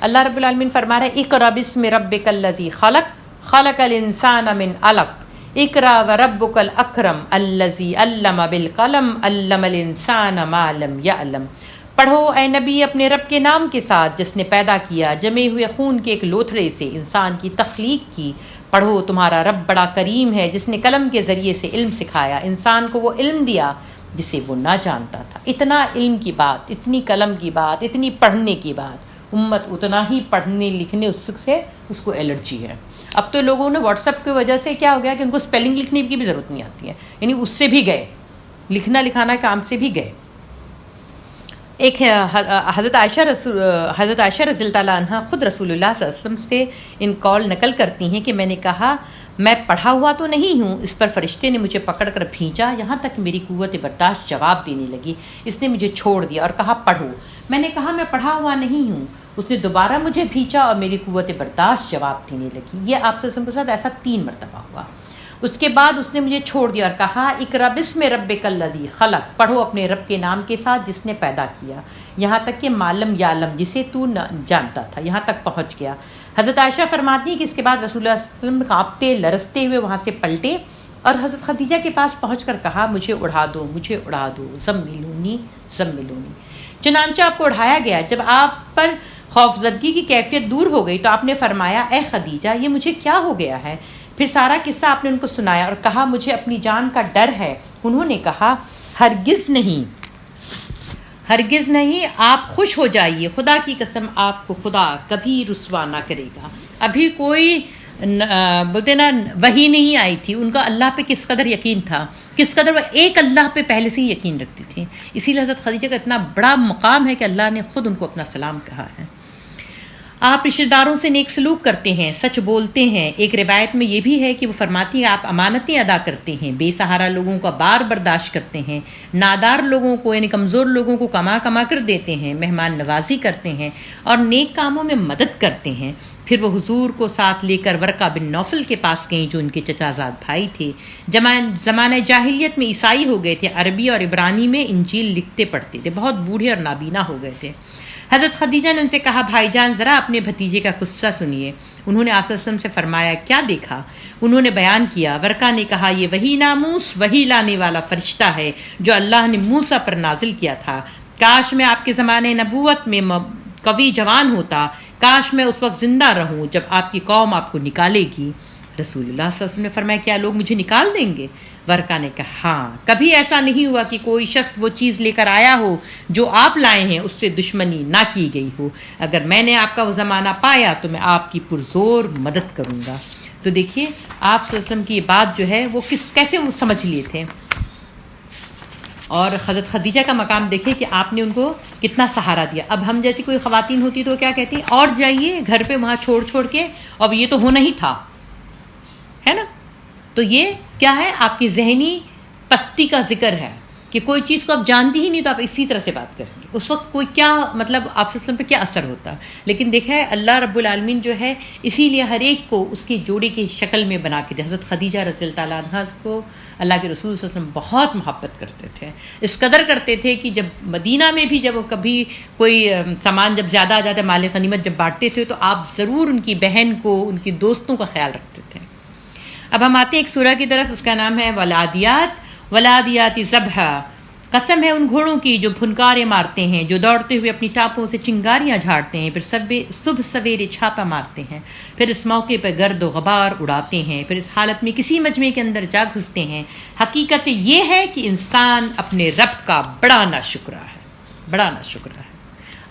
اللہ رب العالمین فرما رہا ہے اقرا بسم ربک الذی خلق خلق الانسان من علق اقرا وربک الاکرم الذی علم بالقلم علم الانسان ما لم یعلم. پڑھو اے نبی اپنے رب کے نام کے ساتھ جس نے پیدا کیا جمے ہوئے خون کے ایک لوتھڑے سے انسان کی تخلیق کی. پڑھو تمہارا رب بڑا کریم ہے جس نے قلم کے ذریعے سے علم سکھایا، انسان کو وہ علم دیا جسے وہ نہ جانتا تھا. اتنا علم کی بات، اتنی قلم کی بات، اتنی پڑھنے کی بات، امت اتنا ہی پڑھنے لکھنے اس سے اس کو الرجی ہے. اب تو لوگوں نے واٹس ایپ کی وجہ سے کیا ہو گیا کہ ان کو اسپیلنگ لکھنے کی بھی ضرورت نہیں آتی ہے، یعنی اس سے بھی گئے، لکھنا لکھانا کام سے بھی گئے. ایک حضرت عائشہ رضی اللہ تعالیٰ عنہ خود رسول اللہ صلی اللہ علیہ وسلم سے ان قول نقل کرتی ہیں کہ میں نے کہا میں پڑھا ہوا تو نہیں ہوں، اس پر فرشتے نے مجھے پکڑ کر بھینچا یہاں تک میری قوت برداشت جواب دینے لگی. اس نے مجھے چھوڑ دیا اور کہا پڑھو. میں نے کہا میں پڑھا ہوا نہیں ہوں. اس نے دوبارہ مجھے بھینچا اور میری قوت برداشت جواب دینے لگی. یہ آپ سے کے ساتھ ایسا 3 مرتبہ ہوا. اس کے بعد اس نے مجھے چھوڑ دیا اور کہا اقرا بسم ربک الذی خلق، پڑھو اپنے رب کے نام کے ساتھ جس نے پیدا کیا، یہاں تک کہ معلم یعلم جسے تو نہ جانتا تھا، یہاں تک پہنچ گیا. حضرت عائشہ فرماتی ہیں کہ اس کے بعد رسول اللہ صلی اللہ علیہ وسلم کانپتے لرزتے ہوئے وہاں سے پلٹے اور حضرت خدیجہ کے پاس پہنچ کر کہا مجھے اڑا دو، مجھے اڑا دو، زملونی زملونی. چنانچہ آپ کو اڑایا گیا. جب آپ پر خوفزدگی کی کیفیت دور ہو گئی تو آپ نے فرمایا اے خدیجہ یہ مجھے کیا ہو گیا ہے؟ پھر سارا قصہ آپ نے ان کو سنایا اور کہا مجھے اپنی جان کا ڈر ہے. انہوں نے کہا ہرگز نہیں، ہرگز نہیں، آپ خوش ہو جائیے، خدا کی قسم آپ کو خدا کبھی رسوا نہ کرے گا. ابھی کوئی بولتے نا وحی نہیں آئی تھی. ان کا اللہ پہ کس قدر یقین تھا، کس قدر وہ ایک اللہ پہ پہلے سے ہی یقین رکھتی تھی. اسی لیے حضرت خدیجہ کا اتنا بڑا مقام ہے کہ اللہ نے خود ان کو اپنا سلام کہا ہے. آپ رشتہ داروں سے نیک سلوک کرتے ہیں، سچ بولتے ہیں۔ ایک روایت میں یہ بھی ہے کہ وہ فرماتی ہیں آپ امانتیں ادا کرتے ہیں، بے سہارا لوگوں کا بار برداشت کرتے ہیں، نادار لوگوں کو یعنی کمزور لوگوں کو کما کما کر دیتے ہیں، مہمان نوازی کرتے ہیں اور نیک کاموں میں مدد کرتے ہیں۔ پھر وہ حضور کو ساتھ لے کر ورقہ بن نوفل کے پاس گئیں جو ان کے چچا زاد بھائی تھے۔ زمانہ جاہلیت میں عیسائی ہو گئے تھے، عربی اور عبرانی میں انجیل لکھتے پڑھتے تھے، بہت بوڑھے اور نابینا ہو گئے تھے۔ حضرت خدیجہ نے ان سے کہا بھائی جان ذرا اپنے بھتیجے کا قصہ سنیے۔ انہوں نے آپ صلی اللہ علیہ وسلم سے فرمایا کیا دیکھا؟ انہوں نے بیان کیا۔ ورقہ نے کہا یہ وہی ناموس وہی لانے والا فرشتہ ہے جو اللہ نے موسیٰ پر نازل کیا تھا۔ کاش میں آپ کے زمانے نبوت میں قوی جوان ہوتا، کاش میں اس وقت زندہ رہوں جب آپ کی قوم آپ کو نکالے گی۔ رسول اللہ صلی اللہ علیہ وسلم نے فرمایا کیا لوگ مجھے نکال دیں گے؟ ورقہ نے کہا ہاں، کبھی ایسا نہیں ہوا کہ کوئی شخص وہ چیز لے کر آیا ہو جو آپ لائے ہیں اس سے دشمنی نہ کی گئی ہو۔ اگر میں نے آپ کا وہ زمانہ پایا تو میں آپ کی پرزور مدد کروں گا۔ تو دیکھیے آپ صلی اللہ علیہ وسلم کی یہ بات جو ہے وہ کیسے سمجھ لیے تھے، اور حضرت خدیجہ کا مقام دیکھیں کہ آپ نے ان کو کتنا سہارا دیا۔ اب ہم جیسی کوئی خواتین ہوتی تو کیا کہتی اور جائیے گھر پہ وہاں چھوڑ کے، اب یہ تو ہونا ہی تھا، ہے نا؟ تو یہ کیا ہے؟ آپ کی ذہنی پستی کا ذکر ہے کہ کوئی چیز کو آپ جانتی ہی نہیں تو آپ اسی طرح سے بات کریں گے، اس وقت کوئی کیا مطلب آپ صلی اللہ علیہ وسلم پہ کیا اثر ہوتا۔ لیکن دیکھا ہے اللہ رب العالمین جو ہے اسی لیے ہر ایک کو اس کے جوڑے کی شکل میں بنا کے دیا۔ حضرت خدیجہ رضی اللہ تعالیٰ عنہ کو اللہ کے رسول صلی اللہ علیہ وسلم بہت محبت کرتے تھے، اس قدر کرتے تھے کہ جب مدینہ میں بھی جب کبھی کوئی سامان جب زیادہ آ جاتا، مال غنیمت جب بانٹتے تھے تو آپ ضرور ان کی بہن کو، ان کی دوستوں کا خیال رکھتے تھے۔ اب ہم آتے ہیں ایک سورہ کی طرف، اس کا نام ہے ولادیات ذبحا۔ قسم ہے ان گھوڑوں کی جو پھنکارے مارتے ہیں، جو دوڑتے ہوئے اپنی ٹاپوں سے چنگاریاں جھاڑتے ہیں، پھر صبح سویرے چھاپا مارتے ہیں، پھر اس موقع پہ گرد و غبار اڑاتے ہیں، پھر اس حالت میں کسی مجمع کے اندر جا گھستے ہیں۔ حقیقت یہ ہے کہ انسان اپنے رب کا بڑا ناشکرا ہے۔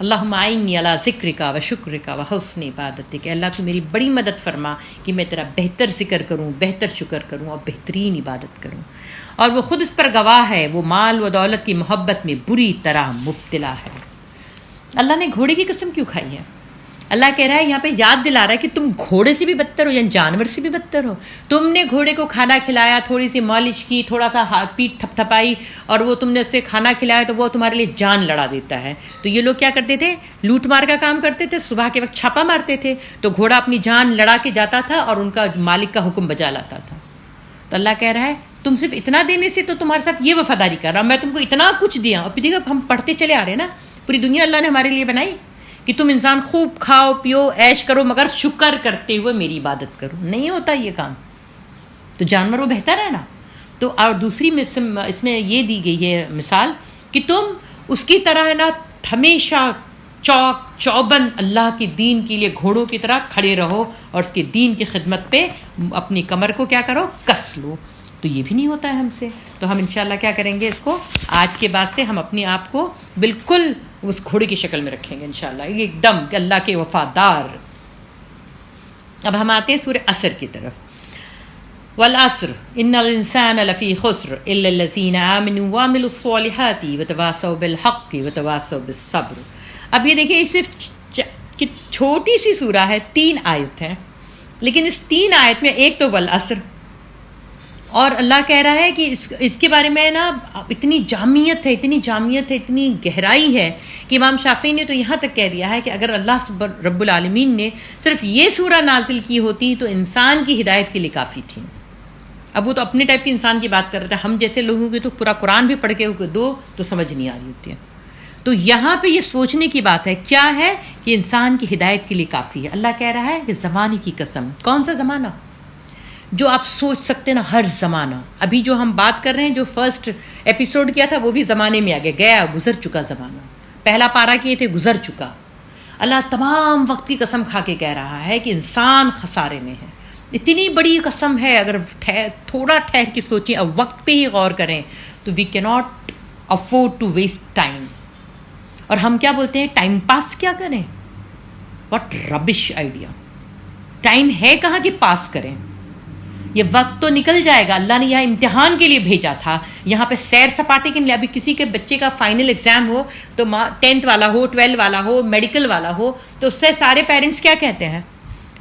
اللہم اعنی علی ذکرک و شکرک و حسن عبادتک، کہ اللہ تو میری بڑی مدد فرما کہ میں تیرا بہتر ذکر کروں، بہتر شکر کروں اور بہترین عبادت کروں۔ اور وہ خود اس پر گواہ ہے، وہ مال و دولت کی محبت میں بری طرح مبتلا ہے۔ اللہ نے گھوڑے کی قسم کیوں کھائی ہے؟ اللہ کہہ رہا ہے یہاں پہ یاد دلا رہا ہے کہ تم گھوڑے سے بھی بدتر ہو، یعنی جانور سے بھی بدتر ہو۔ تم نے گھوڑے کو کھانا کھلایا، تھوڑی سی مالش کی، تھوڑا سا ہاتھ پیٹھ تھپ تھپائی، اور وہ تم نے اسے کھانا کھلایا تو وہ تمہارے لیے جان لڑا دیتا ہے۔ تو یہ لوگ کیا کرتے تھے؟ لوٹ مار کا کام کرتے تھے، صبح کے وقت چھاپا مارتے تھے تو گھوڑا اپنی جان لڑا کے جاتا تھا اور ان کا مالک کا حکم بجا لاتا تھا۔ تو اللہ کہہ رہا ہے تم صرف اتنا دینے سے تو تمہارے ساتھ یہ وفاداری کر رہا ہوں، میں تم کو اتنا کچھ دیا۔ اور پھر دیکھو ہم پڑھتے چلے آ رہے ہیں نا، پوری دنیا اللہ نے ہمارے لیے بنائی کہ تم انسان خوب کھاؤ پیو عیش کرو مگر شکر کرتے ہوئے میری عبادت کرو۔ نہیں ہوتا یہ کام، تو جانور وہ بہتر ہے نا۔ تو اور دوسری اس میں یہ دی گئی ہے مثال کہ تم اس کی طرح ہے نا ہمیشہ چوک چوبند اللہ کے دین کے لیے گھوڑوں کی طرح کھڑے رہو اور اس کے دین کی خدمت پہ اپنی کمر کو کیا کرو؟ کس لو۔ تو یہ بھی نہیں ہوتا ہے ہم سے۔ تو ہم انشاءاللہ کیا کریں گے؟ اس کو آج کے بعد سے ہم اپنے آپ کو بالکل اس گھوڑے کی شکل میں رکھیں گے انشاءاللہ، ایک دم کہ اللہ کے وفادار۔ اب ہم آتے ہیں سورہ عصر کی طرف۔ والعصر ان الانسان لفی خسر الا الذین آمنوا وعملوا الصالحات وتواصوا بالحق وتواصوا بالصبر۔ اب یہ دیکھیں صرف چھوٹی سی سورہ ہے، 3 آیت ہیں، لیکن اس 3 آیت میں ایک تو والعصر، اور اللہ کہہ رہا ہے کہ اس کے بارے میں نا اتنی جامعیت ہے، اتنی گہرائی ہے کہ امام شافعی نے تو یہاں تک کہہ دیا ہے کہ اگر اللہ رب العالمین نے صرف یہ سورہ نازل کی ہوتی تو انسان کی ہدایت کے لیے کافی تھی۔ اب وہ تو اپنے ٹائپ کے انسان کی بات کر رہا تھا، ہم جیسے لوگوں کی تو پورا قرآن بھی پڑھ کے دو تو سمجھ نہیں آ رہی ہوتی ہے۔ تو یہاں پہ یہ سوچنے کی بات ہے، کیا ہے کہ انسان کی ہدایت کے لیے کافی ہے۔ اللہ کہہ رہا ہے کہ زمانے کی قسم۔ کون سا زمانہ؟ جو آپ سوچ سکتے نا، ہر زمانہ۔ ابھی جو ہم بات کر رہے ہیں، جو فرسٹ ایپیسوڈ کیا تھا وہ بھی زمانے میں آ گیا گزر چکا زمانہ۔ پہلا پارا کیے تھے، گزر چکا۔ اللہ تمام وقت کی قسم کھا کے کہہ رہا ہے کہ انسان خسارے میں ہے۔ اتنی بڑی قسم ہے، اگر تھوڑا ٹھہر کے سوچیں اور وقت پہ ہی غور کریں تو we can not afford to waste time. اور ہم کیا بولتے ہیں؟ ٹائم پاس کیا کریں؟ واٹ ربش آئیڈیا۔ ٹائم ہے کہاں کہ پاس کریں؟ یہ وقت تو نکل جائے گا. اللہ نے یہاں امتحان کے لیے بھیجا تھا, یہاں پہ سیر سپاٹے کے لیے. ابھی کسی کے بچے کا فائنل ایگزام ہو تو 10th والا ہو, 12 والا ہو, میڈیکل والا ہو, تو اس سے سارے پیرنٹس کیا کہتے ہیں,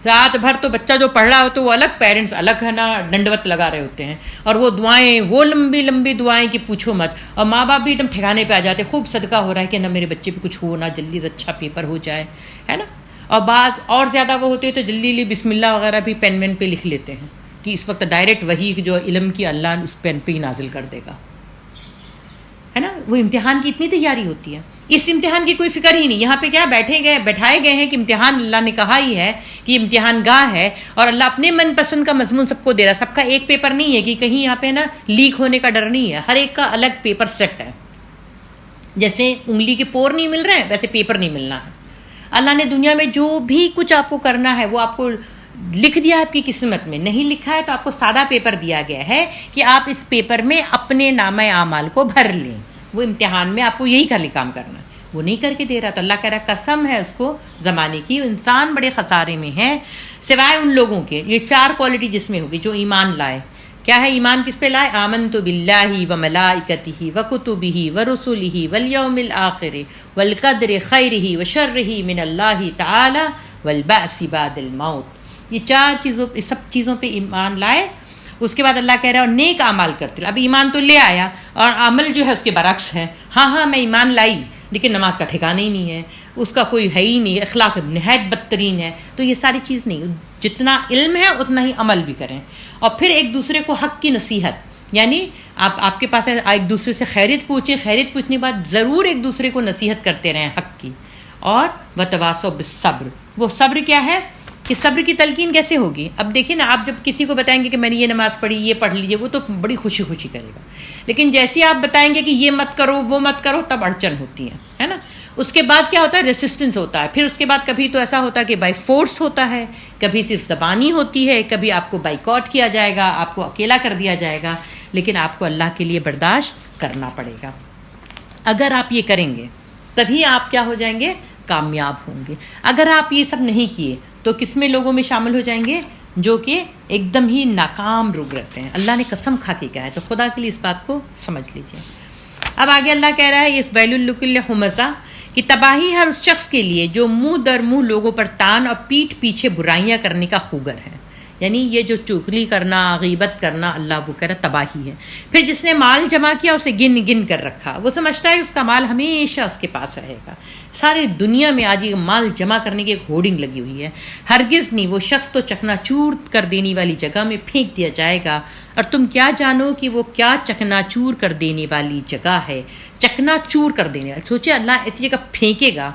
رات بھر تو بچہ جو پڑھ رہا ہو تو وہ الگ, پیرنٹس الگ ہے نا, ڈنڈوت لگا رہے ہوتے ہیں, اور وہ دعائیں, وہ لمبی لمبی دعائیں کہ پوچھو مت, اور ماں باپ بھی ایک دم ٹھکانے پہ آ جاتے, خوب صدقہ ہو رہا ہے کہ نہ میرے بچے پہ کچھ ہو, نہ جلدی سے اچھا پیپر ہو جائے, ہے نا. اور بعض اور زیادہ وہ ہوتے ہیں تو جلدی بسم اللہ وغیرہ بھی پین وین پہ لکھ لیتے ہیں کہ اس وقت ڈائریکٹ وہی جو علم کی اللہ اس پین پہ ہی نازل کر دے گا, ہے نا. وہ امتحان کی اتنی تیاری ہوتی ہے, اس امتحان کی کوئی فکر ہی نہیں. یہاں پہ کیا بیٹھائے گئے ہیں کہ امتحان اللہ نے کہا ہی ہے کہ یہ امتحان گاہ ہے, اور اللہ اپنے من پسند کا مضمون سب کو دے رہا ہے. سب کا ایک پیپر نہیں ہے کہ کہیں یہاں پہ نا لیک ہونے کا ڈر نہیں ہے, ہر ایک کا الگ پیپر سیٹ ہے. جیسے انگلی کے پور نہیں مل رہے ہیں ویسے پیپر نہیں ملنا ہے. اللہ نے دنیا میں جو بھی کچھ آپ کو کرنا ہے وہ آپ کو لکھ دیا ہے آپ کی قسمت میں. نہیں لکھا ہے تو آپ کو سادہ پیپر دیا گیا ہے کہ آپ اس پیپر میں اپنے نامہ اعمال کو بھر لیں. وہ امتحان میں آپ کو یہی کام کرنا ہے, وہ نہیں کر کے دے رہا. تو اللہ کہہ رہا ہے قسم ہے اس کو زمانے کی, انسان بڑے خسارے میں ہے سوائے ان لوگوں کے. یہ 4 کوالٹی جس میں ہوگی جو ایمان لائے. کیا ہے ایمان کس پہ لائے؟ آمنت باللہ وملائکتہ وکتبہ ورسلہ والیوم الآخر والقدر خیرہ وشرہ من اللہ تعالی والبعث بعد الموت. یہ 4 چیزوں, سب چیزوں پہ ایمان لائے. اس کے بعد اللہ کہہ رہا ہے اور نیک اعمال کرتے. اب ایمان تو لے آیا اور عمل جو ہے اس کے برعکس ہے. ہاں میں ایمان لائی لیکن نماز کا ٹھکانہ ہی نہیں ہے, اس کا کوئی ہے ہی نہیں, اخلاق نہایت بدترین ہے. تو یہ ساری چیز نہیں, جتنا علم ہے اتنا ہی عمل بھی کریں. اور پھر ایک دوسرے کو حق کی نصیحت, یعنی آپ کے پاس ایک دوسرے سے خیریت پوچھیں, خیریت پوچھنے کے بعد ضرور ایک دوسرے کو نصیحت کرتے رہیں حق کی. اور وتواصوا بالصبر, وہ صبر کیا ہے کہ صبر کی تلقین کیسے ہوگی؟ اب دیکھیں نا, آپ جب کسی کو بتائیں گے کہ میں نے یہ نماز پڑھی, یہ پڑھ لیجیے, وہ تو بڑی خوشی خوشی کرے گا. لیکن جیسے آپ بتائیں گے کہ یہ مت کرو وہ مت کرو, تب اڑچن ہوتی ہے نا. اس کے بعد کیا ہوتا ہے؟ ریسسٹنس ہوتا ہے. پھر اس کے بعد کبھی تو ایسا ہوتا ہے کہ بائی فورس ہوتا ہے, کبھی صرف زبانی ہوتی ہے, کبھی آپ کو بائیکاٹ کیا جائے گا, آپ کو اکیلا کر دیا جائے گا. لیکن آپ کو اللہ کے لیے برداشت کرنا پڑے گا. اگر آپ یہ کریں گے تبھی آپ کیا ہو جائیں گے؟ کامیاب ہوں گے. اگر آپ یہ سب نہیں کیے تو کس میں لوگوں میں شامل ہو جائیں گے؟ جو کہ ایک دم ہی ناکام رک رہتے ہیں. اللہ نے قسم کھا کے کہا ہے, تو خدا کے لیے اس بات کو سمجھ لیجیے. اب آگے اللہ کہہ رہا ہے اس ویل لکل حمزہ کہ تباہی ہر اس شخص کے لیے جو منہ در منہ لوگوں پر تان اور پیٹھ پیچھے برائیاں کرنے کا خوگر ہے. یعنی یہ جو چغلی کرنا, غیبت کرنا, اللہ وہ کہہ رہا تباہی ہے. پھر جس نے مال جمع کیا اسے گن گن کر رکھا, وہ سمجھتا ہے اس کا مال ہمیشہ اس کے پاس رہے گا. ساری دنیا میں آج یہ مال جمع کرنے کی ایک ہورڈنگ لگی ہوئی ہے. ہرگز نہیں, وہ شخص تو چکنا چور کر دینے والی جگہ میں پھینک دیا جائے گا. اور تم کیا جانو کہ وہ کیا چکنا چور کر دینے والی جگہ ہے. چکنا چور کر دینے والی, سوچے اللہ ایسی جگہ پھینکے گا.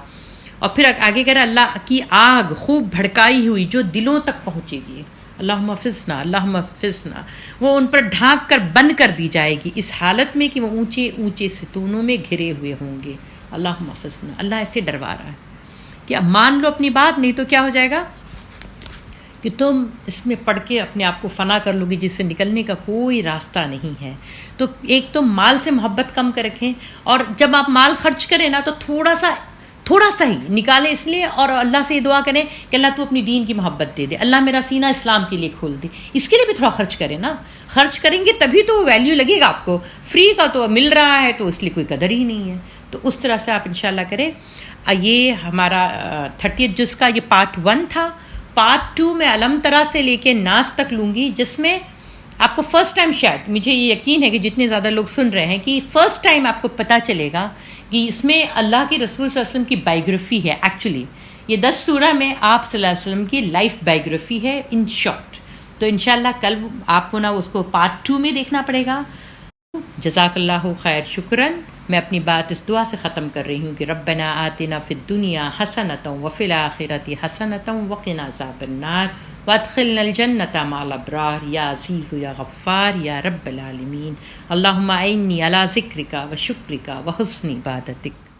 اور پھر آگے کہہ رہا اللہ کی آگ خوب بھڑکائی ہوئی جو دلوں تک پہنچے گی. اللہم حفظنا, اللہم حفظنا. وہ ان پر ڈھانک کر بند کر دی جائے گی اس حالت میں کہ وہ اونچے اونچے ستونوں میں گھرے ہوئے ہوں گے. اللہم حفظنا. اللہ ایسے ڈروا رہا ہے کہ اب مان لو اپنی بات, نہیں تو کیا ہو جائے گا کہ تم اس میں پڑھ کے اپنے آپ کو فنا کر لو گی جس سے نکلنے کا کوئی راستہ نہیں ہے. تو ایک تو مال سے محبت کم کر رکھیں, اور جب آپ مال خرچ کریں نا تو تھوڑا سا ہی نکالیں اس لیے, اور اللہ سے یہ دعا کریں کہ اللہ تو اپنی دین کی محبت دے دے, اللہ میرا سینہ اسلام کے لیے کھول دے. اس کے لیے بھی تھوڑا خرچ کریں نا. خرچ کریں گے تبھی تو ویلیو لگے گا آپ کو. فری کا تو مل رہا ہے تو اس لیے کوئی قدر ہی نہیں ہے. تو اس طرح سے آپ انشاءاللہ کریں. یہ ہمارا 30 جز کا یہ پارٹ 1 تھا. پارٹ 2 میں علم ترا سے لے کے ناس تک لوں گی, جس میں آپ کو فرسٹ ٹائم, شاید مجھے یہ یقین ہے کہ جتنے زیادہ لوگ سن رہے ہیں کہ فرسٹ ٹائم آپ کو پتہ چلے گا کہ اس میں اللہ کے رسول صلی اللہ علیہ وسلم کی بائیوگرافی ہے. ایکچولی یہ 10 سورہ میں آپ صلی اللہ علیہ وسلم کی لائف بائیوگرافی ہے ان شارٹ. تو انشاءاللہ کل آپ کو نا اس کو پارٹ 2 میں دیکھنا پڑے گا. جزاک اللہ خیر, شکراً. میں اپنی بات اس دعا سے ختم کر رہی ہوں کہ ربنا آتنا فی الدنیا حسنۃ وفی الآخرۃ حسنۃ وقنا عذاب النار وادخلنا الجنۃ مع الابرار یا عزیز یا غفار یا رب العالمین. اللہم اعنی علی ذکرک و شکرک و حسن عبادتک.